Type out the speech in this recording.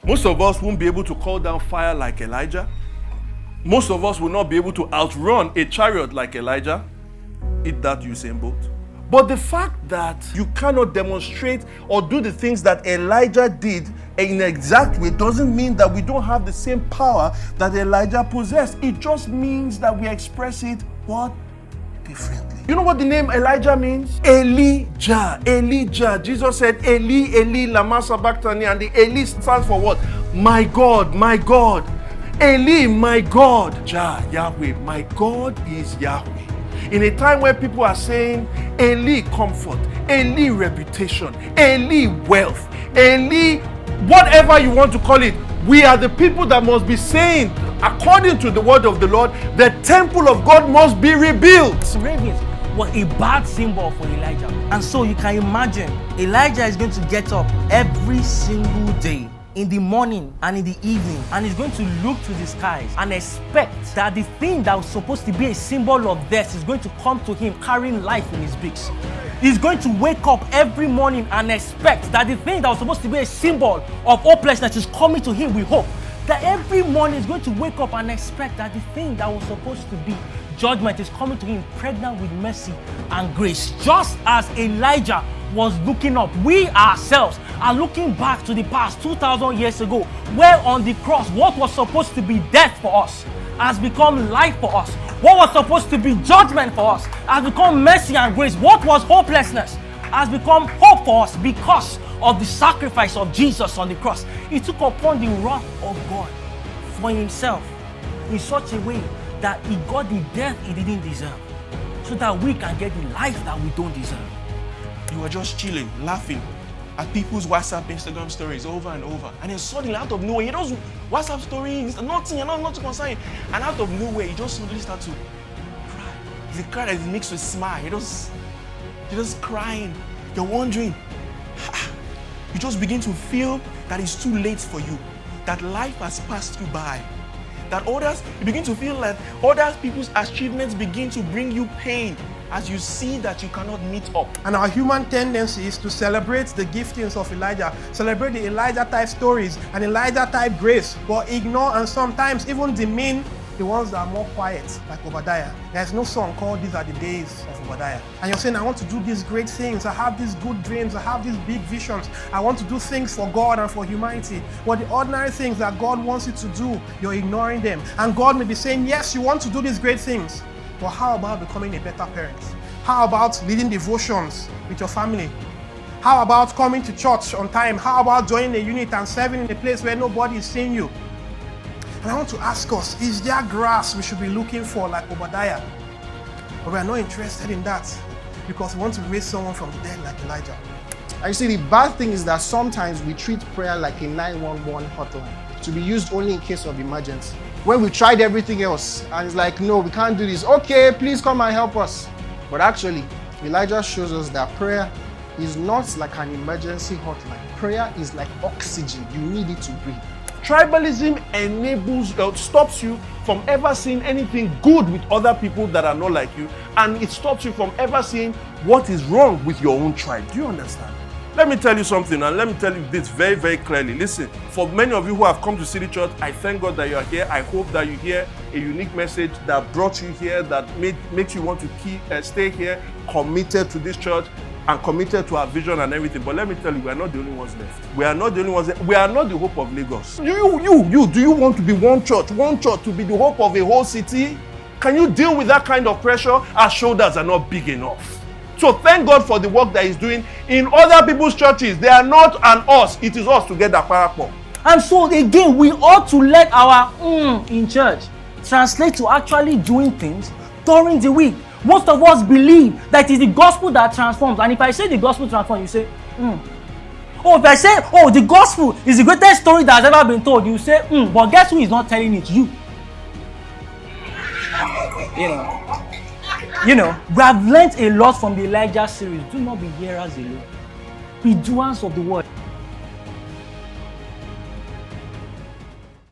Most of us won't be able to call down fire like Elijah. Most of us will not be able to outrun a chariot like Elijah. Eat that, Usain Bolt. But the fact that you cannot demonstrate or do the things that Elijah did in an exact way doesn't mean that we don't have the same power that Elijah possessed. It just means that we express it, what? Differently. You know what the name Elijah means? Elijah. Elijah. Jesus said, Eli, Eli, lama sabachthani. And the Eli stands for what? My God, my God. Eli, my God. Jah, Yahweh. My God is Yahweh. In a time where people are saying, Eli comfort, Eli reputation, Eli wealth, Eli whatever you want to call it, we are the people that must be saying, according to the word of the Lord, the temple of God must be rebuilt. Ravens was a bad symbol for Elijah. And so you can imagine, Elijah is going to get up every single day, in the morning and in the evening, and he's going to look to the skies and expect that the thing that was supposed to be a symbol of death is going to come to him carrying life in his beaks. He's going to wake up every morning and expect that the thing that was supposed to be a symbol of hopelessness is coming to him with hope. That every morning he's going to wake up and expect that the thing that was supposed to be judgment is coming to him pregnant with mercy and grace. Just as Elijah was looking up, we ourselves are looking back to the past 2,000 years ago, where on the cross what was supposed to be death for us has become life for us. What was supposed to be judgment for us has become mercy and grace. What was hopelessness has become hope for us because of the sacrifice of Jesus on the cross. He took upon the wrath of God for himself in such a way that he got the death he didn't deserve, so that we can get the life that we don't deserve. You were just chilling, laughing at people's WhatsApp, Instagram stories over and over. And then suddenly, out of nowhere, those WhatsApp stories, nothing, you're not concerned. And out of nowhere, you just suddenly start to cry. It's a cry that is mixed with smile. You're just crying. You're wondering. You just begin to feel that it's too late for you, that life has passed you by. That you begin to feel that other people's achievements begin to bring you pain as you see that you cannot meet up. And our human tendency is to celebrate the giftings of Elijah, celebrate the Elijah-type stories and Elijah-type grace, but ignore and sometimes even demean the ones that are more quiet, like Obadiah. There's no song called These Are the Days of Obadiah. And you're saying, I want to do these great things, I have these good dreams, I have these big visions, I want to do things for God and for humanity. But the ordinary things that God wants you to do, you're ignoring them. And God may be saying, yes, you want to do these great things, but how about becoming a better parent? How about leading devotions with your family? How about coming to church on time? How about joining a unit and serving in a place where nobody is seeing you? And I want to ask us, is there grass we should be looking for like Obadiah? But we are not interested in that because we want to raise someone from the dead like Elijah. And you see, the bad thing is that sometimes we treat prayer like a 911 hotline to be used only in case of emergency. When we tried everything else and it's like, no, we can't do this. Okay, please come and help us. But actually, Elijah shows us that prayer is not like an emergency hotline. Prayer is like oxygen. You need it to breathe. Tribalism stops you from ever seeing anything good with other people that are not like you, and it stops you from ever seeing what is wrong with your own tribe. Do you understand? Let me tell you something, and let me tell you this very, very clearly. Listen, for many of you who have come to City Church, I thank God that you are here. I hope that you hear a unique message that brought you here, that makes you want to stay here, committed to this church, and committed to our vision and everything. But let me tell you, we are not the only ones left. We are not the only ones left. We are not the hope of Lagos. Do you want to be one church to be the hope of a whole city? Can you deal with that kind of pressure? Our shoulders are not big enough. So thank God for the work that He's doing in other people's churches. They are not an us. It is us together, parapọ̀. And so again, we ought to let our in church translate to actually doing things during the week. Most of us believe that it is the gospel that transforms. And if I say the gospel transforms, you say, Oh, if I say, the gospel is the greatest story that has ever been told, you say, but guess who is not telling it? You. You know, we have learned a lot from the Elijah series. Do not be hearers alone. Be doers of the word.